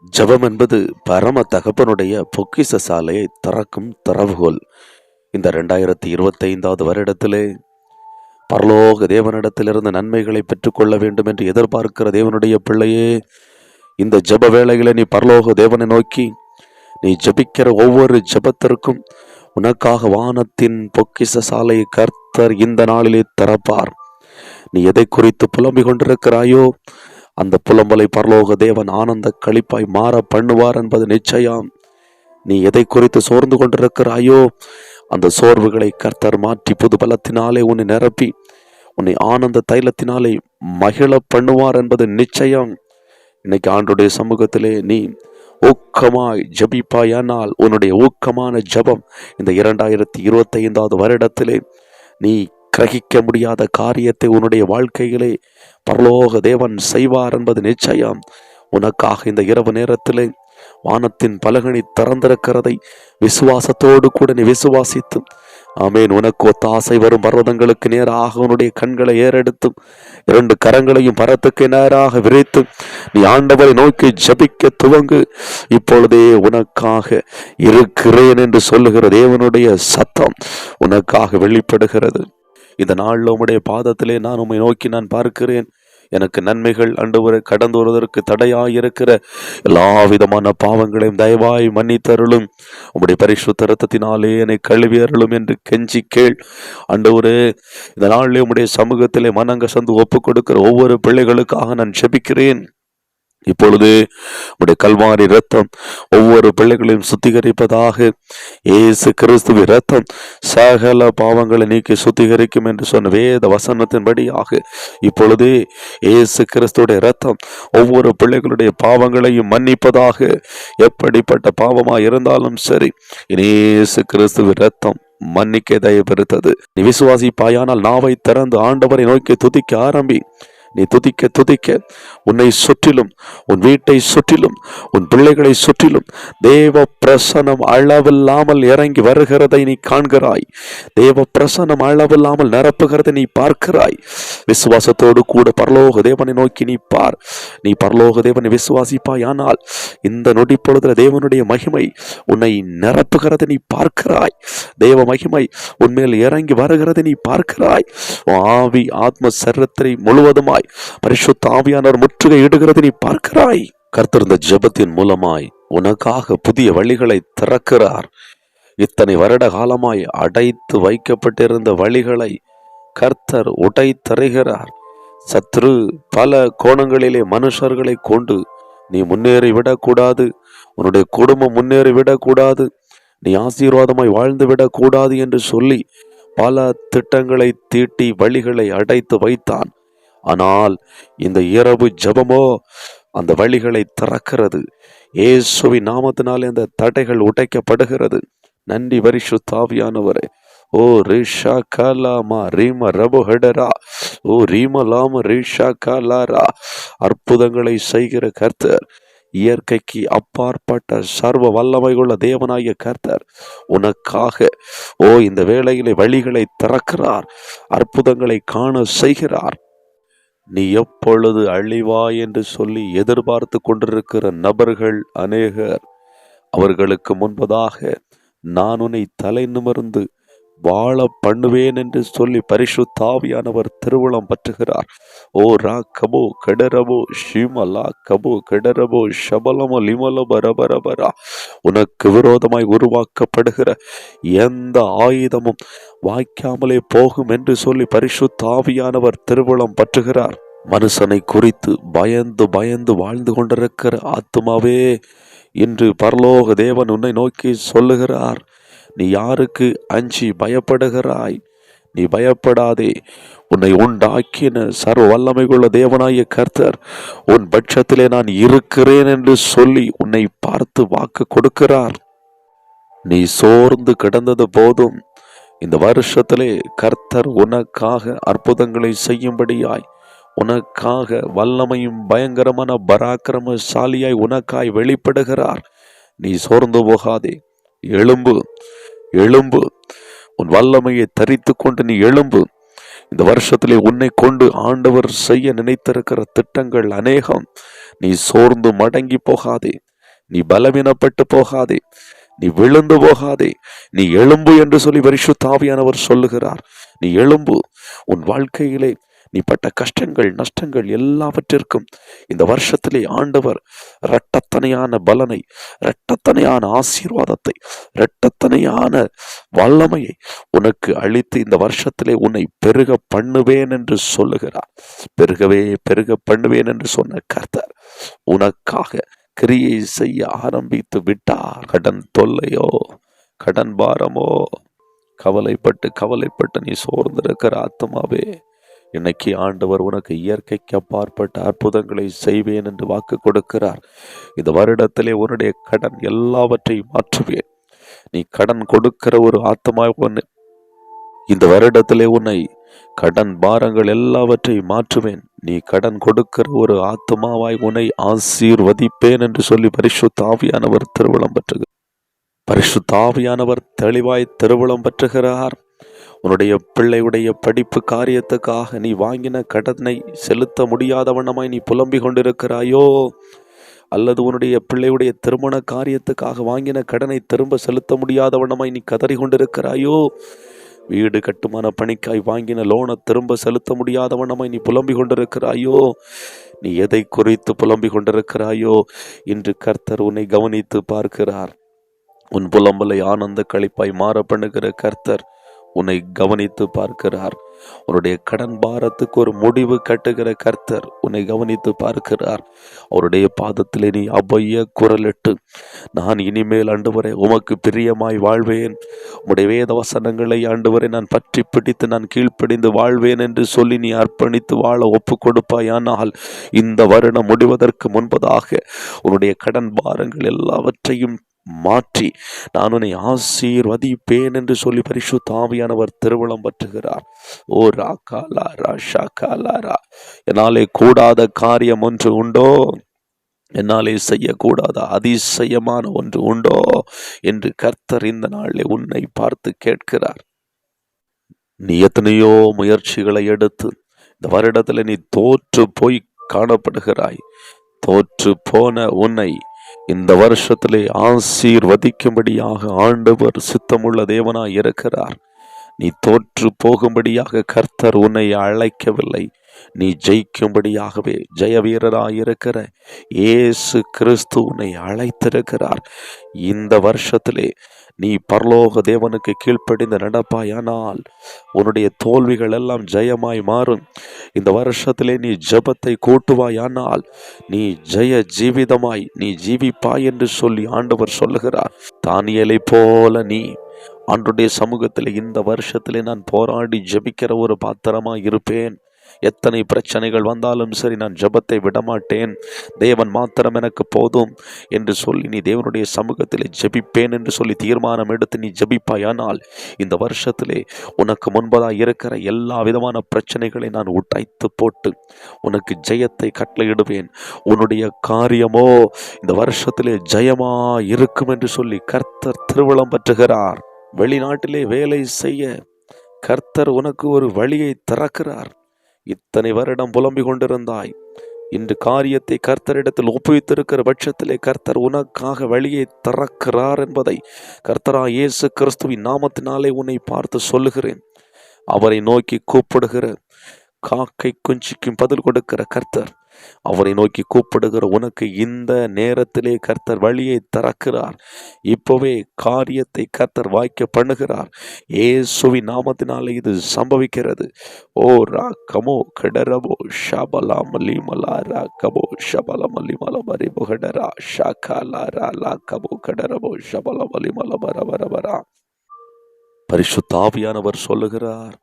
ஜெபம் என்பது பரம தகப்பனுடைய பொக்கிஷ சாலையை திறக்கும் திறவுகோல். இந்த 2025வது வருடத்திலே பரலோக தேவனிடத்திலிருந்து நன்மைகளை பெற்றுக்கொள்ள வேண்டும் என்று எதிர்பார்க்கிற தேவனுடைய பிள்ளையே, இந்த ஜெப வேளைகளை நீ பரலோக தேவனை நோக்கி நீ ஜெபிக்கிற ஒவ்வொரு ஜெபத்திற்கும் உனக்காக வானத்தின் பொக்கிஷ சாலையை கர்த்தர் இந்த நாளிலே திறப்பார். நீ எதை குறித்து புலம்பிக் கொண்டிருக்கிறாயோ அந்த புலம்பலை பரலோக தேவன் ஆனந்த களிப்பாய் மாற பண்ணுவார் என்பது நிச்சயம். நீ எதை குறித்து சோர்ந்து கொண்டிருக்கிறாயோ அந்த சோர்வுகளை கர்த்தர் மாற்றி புது பலத்தினாலே உன்னை நிரப்பி உன்னை ஆனந்த தைலத்தினாலே மகிழ பண்ணுவார் என்பது நிச்சயம். இன்னைக்கு ஆண்டுடைய சமூகத்திலே நீ ஊக்கமாய் ஜபிப்பாயானால் உன்னுடைய ஊக்கமான ஜபம் இந்த 2025வது வருடத்திலே நீ கிரகிக்க முடியாத காரியத்தை உன்னுடைய வாழ்க்கையிலே பரலோக தேவன் செய்வார் என்பது நிச்சயம். உனக்காக இந்த இரவு நேரத்திலே வானத்தின் பலகணி திறந்திருக்கிறதை விசுவாசத்தோடு கூட நீ விசுவாசித்து, ஆமேன், உனக்கு ஒத்தாசை வரும் பர்வதங்களுக்கு நேராக உன்னுடைய கண்களை ஏறெடுத்தும் 2 கரங்களையும் பரத்துக்கு நேராக விரித்து நீ ஆண்டவரை நோக்கி ஜபிக்க துவங்கு. இப்பொழுதே உனக்காக இருக்கிறேன் என்று சொல்லுகிற தேவனுடைய சத்தம் உனக்காக வெளிப்படுகிறது. இந்த நாளில் உம்முடைய பாதத்திலே நான் உம்மை நோக்கி நான் பார்க்கிறேன். எனக்கு நன்மைகள் ஆண்டவரே கடந்து வருவதற்கு தடையாயிருக்கிற எல்லா விதமான பாவங்களையும் தயவாய் மன்னித்தருளும். உம்முடைய பரிசுத்த இரத்தத்தினாலே என்னை கழுவி அருளும் என்று கெஞ்சி கேள். ஆண்டவரே, இந்த நாளிலே உம்முடைய சமூகத்திலே மனங்கசந்து ஒப்பு கொடுக்கிற ஒவ்வொரு பிள்ளைகளுக்காக நான் ஜெபிக்கிறேன். இப்பொழுது உடைய கல்வாரி இரத்தம் ஒவ்வொரு பிள்ளைகளையும் சுத்திகரிப்பதாக. இயேசு கிறிஸ்துவின் இரத்தம் சகல பாவங்களை நீக்கி சுத்திகரிக்கும் என்று சொன்ன வேத வசனத்தின்படியாக இப்பொழுது இயேசு கிறிஸ்துடைய இரத்தம் ஒவ்வொரு பிள்ளைகளுடைய பாவங்களையும் மன்னிப்பதாக. எப்படிப்பட்ட பாவமாய் இருந்தாலும் சரி, இயேசு கிறிஸ்துவின் இரத்தம் மன்னிக்க தயவுறுத்தது. நீ விசுவாசிப்பாயானால் நாவை திறந்து ஆண்டவரை நோக்கி துதிக்க ஆரம்பி. நீ துதிக்க துதிக்க உன்னை சுற்றிலும், உன் வீட்டை சுற்றிலும், உன் பிள்ளைகளை சுற்றிலும் தேவ பிரசன்னம் அளவில்லாமல் இறங்கி வருகிறதை நீ காண்கிறாய். தேவ பிரசன்னம் அளவில்லாமல் நிரப்புகிறதை நீ பார்க்கிறாய். விசுவாசத்தோடு கூட பரலோக தேவனை நோக்கி நீ பார். நீ பரலோக தேவனை விசுவாசிப்பாய், ஆனால் இந்த நொடி பொழுதுல தேவனுடைய மகிமை உன்னை நிரப்புகிறதை நீ பார்க்கிறாய். தேவ மகிமை உன்மேல் இறங்கி வருகிறதை நீ பார்க்கிறாய். ஆவி ஆத்ம சரீரத்தை முழுவதுமாய் பரிசுத்த ஆவியானவர் முற்றுகை இடுகிறது நீ பார்க்கிறாய். கர்த்தர் இந்த ஜெபத்தின் மூலமாய் உனக்காக புதிய வழிகளை திறக்கிறார். இத்தனை வருட காலமாய் அடைத்து வைக்கப்பட்டிருந்த வழிகளை கர்த்தர் உடைத்தருகிறார். சத்ரு பல கோணங்களிலே மனுஷர்களை கொண்டு நீ முன்னேறி விடக்கூடாது, உன்னுடைய குடும்பம் முன்னேறி விடக்கூடாது, நீ ஆசீர்வாதமாய் வாழ்ந்து விடக்கூடாது என்று சொல்லி பல திட்டங்களை தீட்டி வழிகளை அடைத்து வைத்தான். ஆனால் இந்த இரவு ஜெபமோ அந்த வழிகளை திறக்கிறது. இயேசுவின் நாமத்தினாலே அந்த தடைகள் உடைக்கப்படுகிறது. நன்றி பரிசுத்த ஆவியானவரே. ஓ ரிஷா கலாமா ரீம ரபு ஹடரா, ஓ ரீமலாம ரிஷா கலாரா. அற்புதங்களை செய்கிற கர்த்தர், இயற்கைக்கு அப்பாற்பட்ட சர்வ வல்லமை உள்ள தேவனாகிய கர்த்தர் உனக்காக இந்த வேளையிலே வழிகளை திறக்கிறார். அற்புதங்களை காண செய்கிறார். நீ எப்பொழுது அழிவாய் என்று சொல்லி எதிர்பார்த்து கொண்டிருக்கிற நபர்கள் அநேகர். அவர்களுக்கு முன்பதாக நான் உன்னை தலை நிமிர்ந்து வாழ பண்ணுவேன் என்று சொல்லி பரிசுத்த ஆவியானவர் திருவுளம் பற்றுகிறார். ஓ ரா கபோ கடரபோ ஷிமலா கபோ கடரபோ ஷபலமோ லிமலப ரபரபரா. உனக்கு விரோதமாய் உருவாக்கப்படுகிற எந்த ஆயுதமும் வாய்க்காமலே போகும் என்று சொல்லி பரிசுத்த ஆவியானவர் திருவுளம் பற்றுகிறார். மனுஷனை குறித்து பயந்து பயந்து வாழ்ந்து கொண்டிருக்கிற ஆத்துமாவே, இன்று பரலோக தேவன் உன்னை நோக்கி சொல்லுகிறார், நீ யாருக்கு அஞ்சி பயப்படுகிறாய்? நீ பயப்படாதே. உன்னை உண்டாக்கின சர்வ வல்லமைக்குள்ள தேவனாய கர்த்தர் உன் பட்சத்திலே நான் இருக்கிறேன் என்று சொல்லி உன்னை பார்த்து வாக்கு கொடுக்கிறார். நீ சோர்ந்து கிடந்தது போதும். இந்த வருஷத்திலே கர்த்தர் உனக்காக அற்புதங்களை செய்யும்படியாய், உனக்காக வல்லமையும் பயங்கரமான பராக்கிரமசாலியாய் உனக்காய் வெளிப்படுகிறார். நீ சோர்ந்து போகாதே. எழும்பு, எழும்பு. உன் வல்லமையை தரித்து கொண்டு நீ எழும்பு. இந்த வருஷத்திலே உன்னை கொண்டு ஆண்டவர் செய்ய நினைத்திருக்கிற திட்டங்கள் அநேகம். நீ சோர்ந்து மடங்கி போகாதே. நீ பலவீனப்பட்டு போகாதே, நீ விழுந்து போகாதே, நீ எழும்பு என்று சொல்லி பரிசுத்த ஆவியானவர் சொல்லுகிறார். நீ எழும்பு. உன் வாழ்க்கையிலே நீ பட்ட கஷ்டங்கள் நஷ்டங்கள் எல்லாவற்றிற்கும் இந்த வருஷத்திலே ஆண்டவர் இரட்டத்தனையான பலனை, இரட்டத்தனையான ஆசீர்வாதத்தை, இரட்டத்தனையான வல்லமையை உனக்கு அளித்து இந்த வருஷத்திலே உன்னை பெருக பண்ணுவேன் என்று சொல்லுகிறார். பெருகவே பெருக பண்ணுவேன் என்று சொன்ன கர்த்தர் உனக்காக கிரியை செய்ய ஆரம்பித்து விட்டார். கடன் தொல்லையோ, கடன் பாரமோ, கவலைப்பட்டு நீ சோர்ந்திருக்கிற ஆத்மாவே, இன்னைக்கு ஆண்டவர் உனக்கு இயற்கைக்கு அப்பாற்பட்ட அற்புதங்களை செய்வேன் என்று வாக்கு கொடுக்கிறார். இந்த வருடத்திலே உன்னுடைய கடன் எல்லாவற்றையும் மாற்றுவேன். நீ கடன் கொடுக்கிற ஒரு ஆத்மா, இந்த வருடத்திலே உன்னை கடன் பாரங்கள் எல்லாவற்றையும் மாற்றுவேன். நீ கடன் கொடுக்கிற ஒரு ஆத்மாவாய் உன்னை ஆசீர்வதிப்பேன் என்று சொல்லி பரிசுத்த ஆவியானவர் திருவிழம் பெற்றுகிறார். பரிசுத்த ஆவியானவர் தெளிவாய் திருவிழம் பெற்றுகிறார். உன்னுடைய பிள்ளையுடைய படிப்பு காரியத்துக்காக நீ வாங்கின கடனை செலுத்த முடியாத வண்ணமாய் நீ புலம்பிக் கொண்டிருக்கிறாயோ, அல்லது உன்னுடைய பிள்ளையுடைய திருமண காரியத்துக்காக வாங்கின கடனை திரும்ப செலுத்த முடியாத வண்ணமாய் நீ கதறி கொண்டிருக்கிறாயோ, வீடு கட்டுமான பணிக்காய் வாங்கின லோனை திரும்ப செலுத்த முடியாத வண்ணமாய் நீ புலம்பிக் கொண்டிருக்கிறாயோ, நீ எதை குறித்து புலம்பிக் கொண்டிருக்கிறாயோ, இன்று கர்த்தர் உன்னை கவனித்து பார்க்கிறார். உன் புலம்பலை ஆனந்த களிப்பாய் மாற பண்ணுகிற கர்த்தர் உன்னை கவனித்து பார்க்கிறார். உன்னுடைய கடன் பாரத்துக்கு ஒரு முடிவு கட்டுகிற கர்த்தர் உன்னை கவனித்து பார்க்கிறார். அவருடைய பாதத்திலே நீ அபய குரலிட்டு, நான் இனிமேல் ஆண்டவரே உமக்கு பிரியமாய் வாழ்வேன், உம்முடைய வேத வசனங்களை ஆண்டவரே நான் பற்றி பிடித்து நான் கீழ்ப்படிந்து வாழ்வேன் என்று சொல்லி நீ அர்ப்பணித்து வாழ ஒப்பு கொடுப்பாயானால் இந்த வருடம் முடிவதற்கு முன்பதாக உன்னுடைய கடன் பாரங்கள் எல்லாவற்றையும் மாற்றி நான் உன்னை ஆசீர்வதிப்பேன் என்று சொல்லி பரிசுத்த ஆவியானவர் திருவிழம் பற்றுகிறார். ஓ ராகாலாரா ஷாகாலாரா, என்னாலே கூடாத காரியம் ஒன்று உண்டோ, என்னாலே செய்யக்கூடாத அதிசயமான ஒன்று உண்டோ என்று கர்த்தர் இந்த நாளிலே உன்னை பார்த்து கேட்கிறார். நீ எத்தனையோ முயற்சிகளை எடுத்து இந்த வருடத்தில் நீ தோற்று போய் காணப்படுகிறாய். தோற்று போன உன்னை இந்த வருஷத்திலே ஆசீர்வதிக்கும்படியாக ஆண்டவர் சித்தமுள்ள தேவனாய் இருக்கிறார். நீ தோற்று போகும்படியாக கர்த்தர் உன்னை அழைக்கவில்லை. நீ ஜெயிக்கும்படியாகவே ஜெய வீரராயிருக்கிற இயேசு கிறிஸ்து உன்னை அழைத்திருக்கிறார். இந்த வருஷத்திலே நீ பரலோக தேவனுக்கு கீழ்ப்படிந்து நடப்பாயானால் உன்னுடைய தோல்விகள் எல்லாம் ஜெயமாய் மாறும். இந்த வருஷத்திலே நீ ஜெபத்தை கூட்டுவாயானால் நீ ஜெய ஜீவிதமாய் நீ ஜீவிப்பாய் என்று சொல்லி ஆண்டவர் சொல்லுகிறார். தானியேலை போல நீ ஆண்டவருடைய சமூகத்திலே இந்த வருஷத்திலே நான் போராடி ஜெபிக்கிற ஒரு பாத்திரமா இருப்பேன். எத்தனை பிரச்சனைகள் வந்தாலும் சரி, நான் ஜெபத்தை விடமாட்டேன், தேவன் மாத்திரம் எனக்கு போதும் என்று சொல்லி நீ தேவனுடைய சமூகத்திலே ஜெபிப்பேன் என்று சொல்லி தீர்மானம் எடுத்து நீ ஜெபிப்பாயானால் இந்த வருஷத்திலே உனக்கு முன்பதாக இருக்கிற எல்லா விதமான பிரச்சனைகளை நான் உடைத்து போட்டு உனக்கு ஜெயத்தை கட்டளையிடுவேன். உன்னுடைய காரியமோ இந்த வருஷத்திலே ஜெயமா இருக்கும் என்று சொல்லி கர்த்தர் திருவிழம் பற்றுகிறார். வெளிநாட்டிலே வேலை செய்ய கர்த்தர் உனக்கு ஒரு வழியை திறக்கிறார். இத்தனை வருடம் புலம்பிக் கொண்டிருந்தாய், இன்று காரியத்தை கர்த்தரிடத்தில் ஒப்புவித்திருக்கிற பட்சத்திலே கர்த்தர் உனக்காக வழியை திறக்கிறார் என்பதை கர்த்தராகிய இயேசு கிறிஸ்துவின் நாமத்தினாலே உன்னை பார்த்து சொல்லுகிறேன். அவரை நோக்கி கூப்பிடுகிற காக்கை குஞ்சிக்கும் பதில் கொடுக்கிற கர்த்தர், அவரை நோக்கி கூப்பிடுகிற உனக்கு இந்த நேரத்திலே கர்த்தர் வழியை திறக்கிறார். இப்பவே காரியத்தை கர்த்தர் வாய்க்க பண்ணுகிறார். இயேசுவின் நாமத்தினாலே இது சம்பவிக்கிறது. ஓ ராக்கமோ கடரபோ ஷபலமலி மலாரா கபோ ஷபலமலி மலபரி புகடரா ஷாகாலாரா லாக்கபோ கடரபோ ஷபலமலி மலபரபரபரா. பரிசுத்த ஆவியானவர் சொல்லுகிறார்,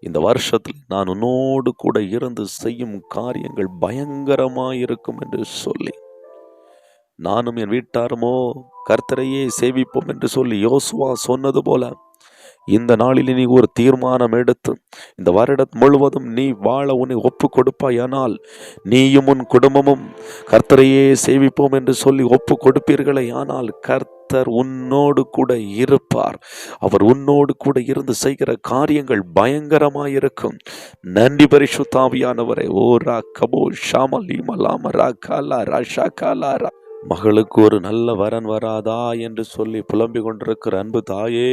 இந்த வருஷத்தில் நான் உன்னோடு கூட இருந்து செய்யும் காரியங்கள் பயங்கரமாயிருக்கும் என்று சொல்லி, நானும் என் வீட்டாருமோ கர்த்தரையே சேவிப்போம் என்று சொல்லி யோசுவா சொன்னது போல இந்த நாளில் நீ ஒரு தீர்மானம் எடுத்து இந்த வருடம் முழுவதும் நீ வாழ உன்னை ஒப்பு கொடுப்பாயானால் நீயும் உன் குடும்பமும் கர்த்தரையே சேவிப்போம் என்று சொல்லி ஒப்பு கொடுப்பீர்களே, ஆனால் கர்த்தர் உன்னோடு கூட இருப்பார். அவர் உன்னோடு கூட இருந்து செய்கிற காரியங்கள் பயங்கரமாயிருக்கும். நன்றி பரிசுத்த ஆவியானவரே. ஓ ரா கபோ ஷாமலி மலாமரா காலா ராஷா காலாரா மகளுக்கு ஒரு நல்ல வரன் வராதா என்று சொல்லி புலம்பிக் கொண்டிருக்கிற அன்பு தாயே,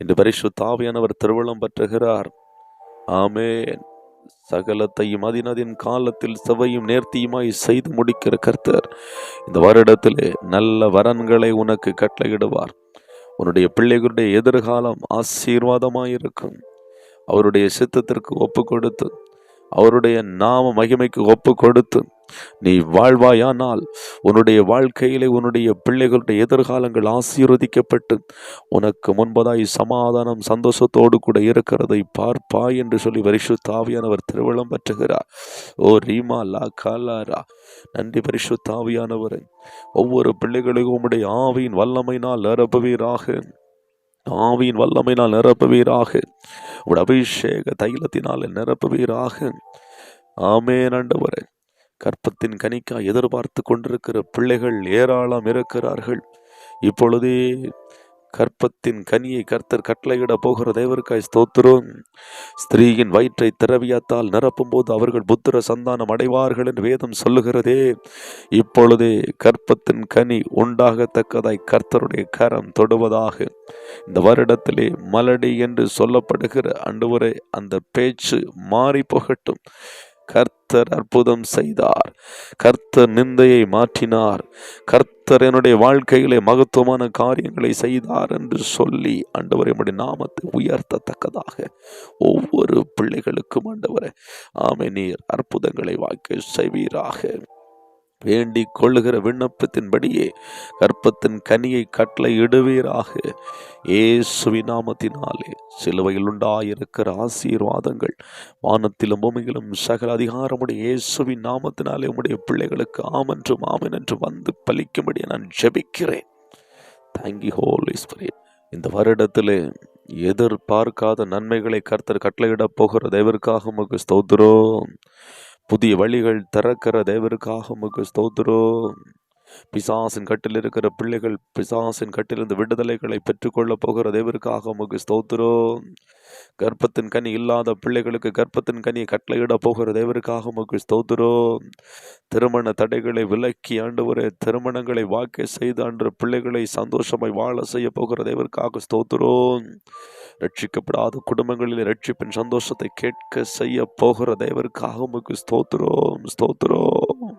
இன்று பரிசுத்த ஆவியானவர் திருவுளம் பற்றுகிறார். ஆமென். சகலத்தையும் அதினதின் காலத்தில் செவையும் நேர்த்தியுமாய் செய்து முடிக்கிற கர்த்தர் இந்த வருடத்திலே நல்ல வரன்களை உனக்கு கட்டளையிடுவார். உன்னுடைய பிள்ளைகளுடைய எதிர்காலம் ஆசீர்வாதமாயிருக்கும். அவருடைய சித்தத்திற்கு ஒப்பு கொடுத்து, அவருடைய நாம மகிமைக்கு ஒப்பு கொடுத்து நீ வாழ்வாயானால் உன்னுடைய வாழ்க்கையிலே உன்னுடைய பிள்ளைகளுடைய எதிர்காலங்கள் ஆசீர்வதிக்கப்பட்டு உனக்கு முன்பதாய் சமாதானம் சந்தோஷத்தோடு கூட இருக்கிறதை பார்ப்பாய் என்று சொல்லி பரிசுத்த ஆவியானவர் திருவிழம் பற்றுகிறார். ஓ ரீமா லா காலாரா. நன்றி பரிசுத்த ஆவியானவரே. ஒவ்வொரு பிள்ளைகளுக்கும் உம்முடைய ஆவியின் வல்லமையினால் நிரப்புவீராக. ஆவியின் வல்லமையினால் நிரப்புவீராக. உம்முடைய அபிஷேக தைலத்தினால் நிரப்புவீராக. ஆமென் ஆண்டவரே. கற்பத்தின் கனிக்காய் எதிர்பார்த்து கொண்டிருக்கிற பிள்ளைகள் ஏராளம் இருக்கிறார்கள். இப்பொழுதே கற்பத்தின் கனியை கர்த்தர் கட்டளையிட போகிற தேவருக்காய் ஸ்தோத்திரம். ஸ்திரீயின் வயிற்றை திரவியத்தால் நிரப்பும் போது அவர்கள் புத்திர சந்தானம் அடைவார்கள் என்று வேதம் சொல்லுகிறதே. இப்பொழுதே கற்பத்தின் கனி உண்டாகத்தக்கதாய் கர்த்தருடைய கரம் தொடுவதாக. இந்த வருடத்திலே மலடி என்று சொல்லப்படுகிற ஆண்டவரே, அந்த பேச்சு மாறி போகட்டும். கர்த்தர் அற்புதம் செய்தார். கர்த்தர் நிந்தையை மாற்றினார். கர்த்தர் என்னுடைய வாழ்க்கையிலே மகத்துவமான காரியங்களை செய்தார் என்று சொல்லி ஆண்டவரே உம்முடைய நாமத்தை உயர்த்தத்தக்கதாக ஒவ்வொரு பிள்ளைகளுக்கும் ஆண்டவரே ஆமென் நீர் அற்புதங்களை வாய்க்க செய்வீராக. வேண்டிக் கொள்ளுகிற விண்ணப்பத்தின்படியே கற்பத்தின் கனியை கட்டளை இடுவீராக. இயேசுவின் நாமத்தினாலே சிலுவையில் உண்டாயிருக்கிற ஆசீர்வாதங்கள் வானத்திலும் பூமியிலும் சகல அதிகாரமுடைய இயேசுவின் நாமத்தினாலே உம்முடைய பிள்ளைகளுக்கு ஆமென்றும் ஆமென் என்று வந்து பலிக்கும்படி நான் ஜெபிக்கிறேன். Thank you Holy Spirit. இந்த வருடத்திலே எதிர்பார்க்காத நன்மைகளை கர்த்தர் கட்டளையிட போகிற தேவருக்காக உமக்கு ஸ்தோத்திரம். புதிய வழிகள் திறக்கிற தேவருக்காக உமக்கு ஸ்தோத்திரம். பிசாசின் கட்டில் இருக்கிற பிள்ளைகள் பிசாசின் கட்டிலிருந்து விடுதலைகளை பெற்றுக்கொள்ள போகிற தேவருக்காக உமக்கு ஸ்தோத்திரம். கர்ப்பத்தின் கனி இல்லாத பிள்ளைகளுக்கு கர்ப்பத்தின் கனியை கட்டளையிட போகிற தேவருக்காக உமக்கு ஸ்தோத்திரம். திருமண தடைகளை விலக்கி ஆண்டவரே திருமணங்களை வாக்கை செய்து அன்று பிள்ளைகளை சந்தோஷமாய் வாழ செய்ய போகிற தேவருக்காக ஸ்தோத்திரம். ரட்சிக்கப்படாத குடும்பங்களில் ரட்சிப்பின் சந்தோஷத்தை கேட்க செய்ய போகிற தேவருக்காக உமக்கு ஸ்தோத்திரம்.